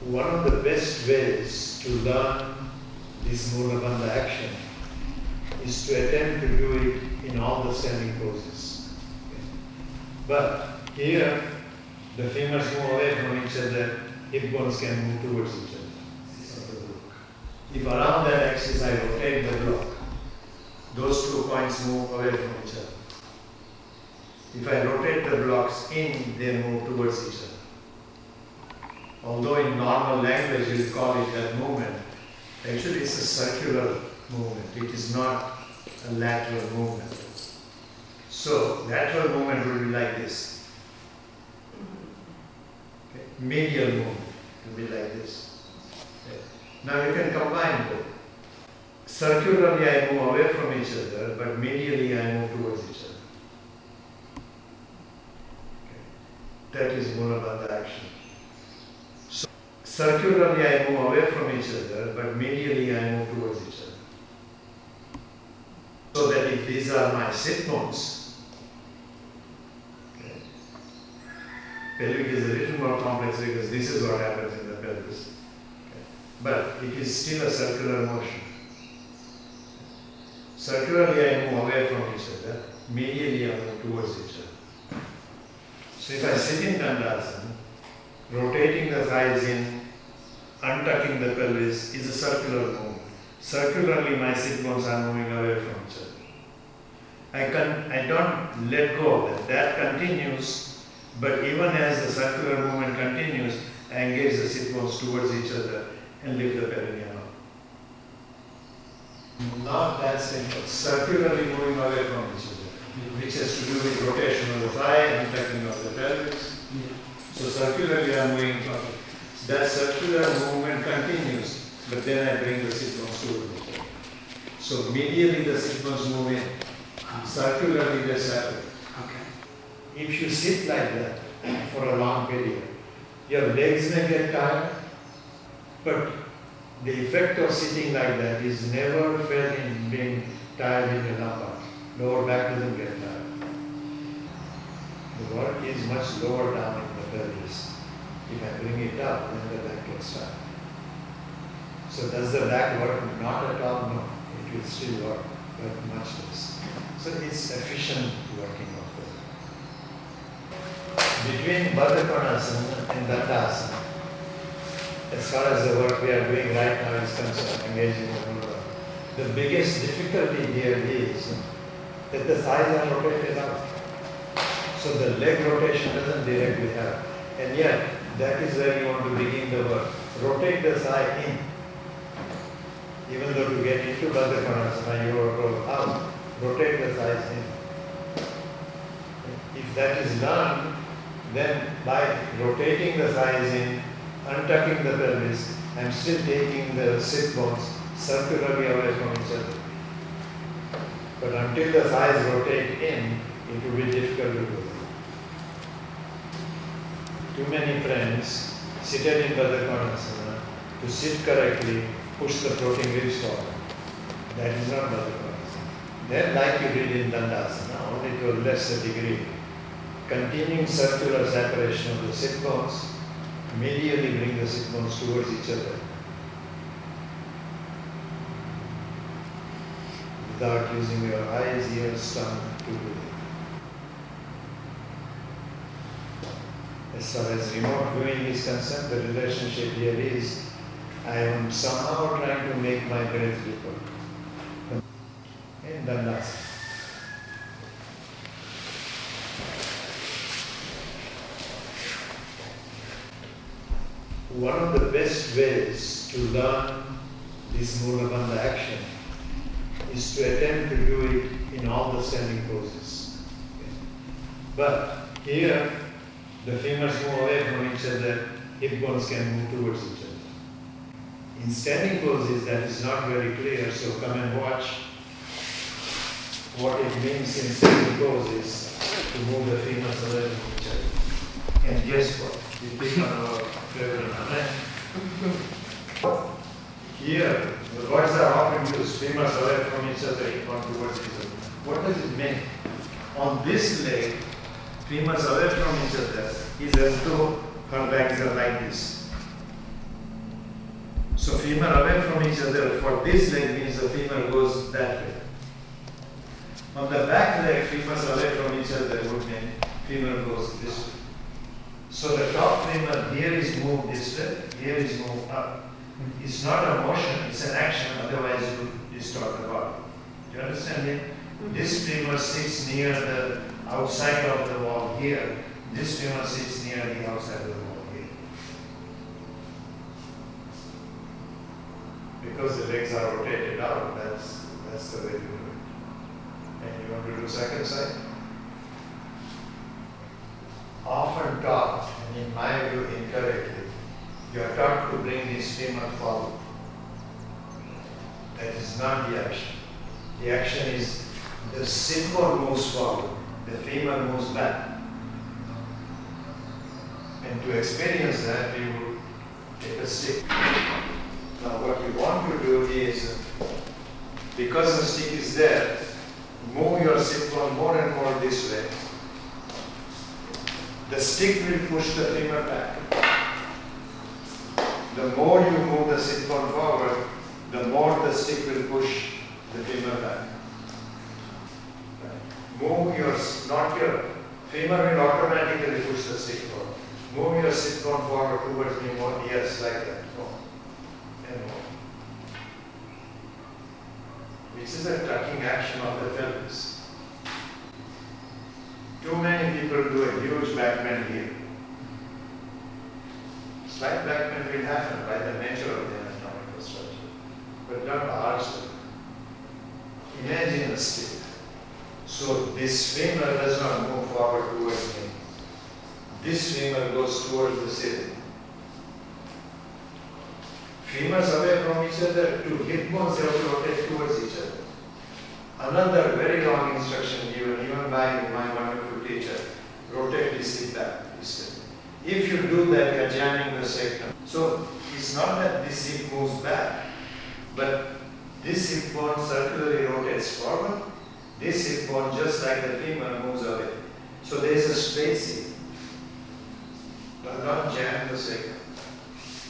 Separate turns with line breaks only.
One of the best ways to learn this Mula Bandha action is to attempt to do it in all the standing poses. Okay. But here, the femurs move away from each other, hip bones can move towards each other. If around that axis I rotate the block, those 2 points move away from each other. If I rotate the blocks in, they move towards each other. Although in normal language you call it that movement, actually it's a circular movement. It is not a lateral movement. So lateral movement will be like this. Okay. Medial movement will be like this. Okay. Now you can combine both. Circularly I move away from each other, but medially I move towards each other. Okay. That is Mula Bandha action. So, circularly I move away from each other, but medially I move towards each other. So that if these are my sit bones, okay, pelvic is a little more complex because this is what happens in the pelvis. Okay. But it is still a circular motion. Circularly I move away from each other, medially I move towards each other. So if I sit in Dandasana, rotating the thighs in, untucking the pelvis is a circular movement. Circularly my sit bones are moving away from each other. I don't let go of that. That continues, but even as the circular movement continues, I engage the sit bones towards each other and lift the perineum up. Not that simple. Circularly moving away from each other, which has to do with rotation of the thigh, untucking of the pelvis. So circularly I am moving from it. That circular movement continues, but then I bring the sit bones towards each other. So medially the sit bones move in. Circularly they separate. Okay. If you sit like that for a long period, your legs may get tired, but the effect of sitting like that is never felt in being tired in your lumbar. Lower back doesn't get tired. The work is much lower down in the pelvis. If I bring it up, then the back gets tired. So does the back work? Not at all, no. It will still work, but much less. So it's efficient working of the between Baddha Konasana and Dandasana. As far as the work we are doing right now is concerned, engaging in Mula, the biggest difficulty here is that the thighs are rotated out. So the leg rotation doesn't directly happen. And yet, that is where you want to begin the work. Rotate the thigh in. Even though to get into Baddha Konasana, you roll out. Rotate the thighs in. If that is learned, then by rotating the thighs in, untucking the pelvis, I am still taking the sit bones circularly away from each other. But until the thighs rotate in, it will be difficult to do. Too many friends seated in Baddha Konasana, to sit correctly, push the floating ribs forward. That is not Baddha Konasana. Then, like you did in Dandasana, only to a lesser degree, continuing circular separation of the sit bones, medially bring the sit bones towards each other without using your eyes, ears, tongue to do it. As far as remote viewing is concerned, the relationship here is I am somehow trying to make my breath deeper. In Dandasana. One of the best ways to learn this Mula Bandha action is to attempt to do it in all the standing poses. Okay. But here, the femurs move away from each other, hip bones can move towards each other. In standing poses, that is not very clear, so come and watch what it means in standing poses to move the femurs away from each other. And guess what? We pick on our favorite hand. Here, the words are often used, femurs away from each other, hip bone towards each other. What does it mean? On this leg, femurs away from each other is as though her legs are like this. So femur away from each other. For this leg means the femur goes that way. On the back leg, femurs away from each other would mean femur goes this way. So the top femur here is moved this way, here is moved up. It's not a motion, it's an action, otherwise you distort the body. Do you understand it? This femur sits near the outside of the wall here. This femur sits near the outside of the wall here. Because the legs are rotated out, that's the way to do it. And you want to do second side? Often taught, and in my view incorrectly, you are taught to bring this femur forward. That is not the action. The action is the sit bone moves forward, the femur moves back. And to experience that, you will take a stick. Now what you want to do is, because the stick is there, move your sit bone more and more this way. The stick will push the femur back. The more you move the sit bone forward, the more the stick will push the femur back. Move your, not your, femur will automatically push the stick forward. Move your sit bone forward towards me more, yes, like that, more, and more. Which is a tucking action of the pelvis. Too many people do a huge back bend here. Slight back bend will happen by the nature of the anatomical structure, but not largely. Imagine a stick. So this femur does not move forward towards me. This femur goes towards the ceiling. Femurs away from each other, to hip bones have to rotate towards each other. Another very long instruction given even by my wonderful teacher, rotate this hip back this way. If you do that, you are jamming the sacrum. So it's not that this hip moves back, but this hip bone circularly rotates forward. This hip bone, just like the femur, moves away. So there is a space here. But not jam the sacrum.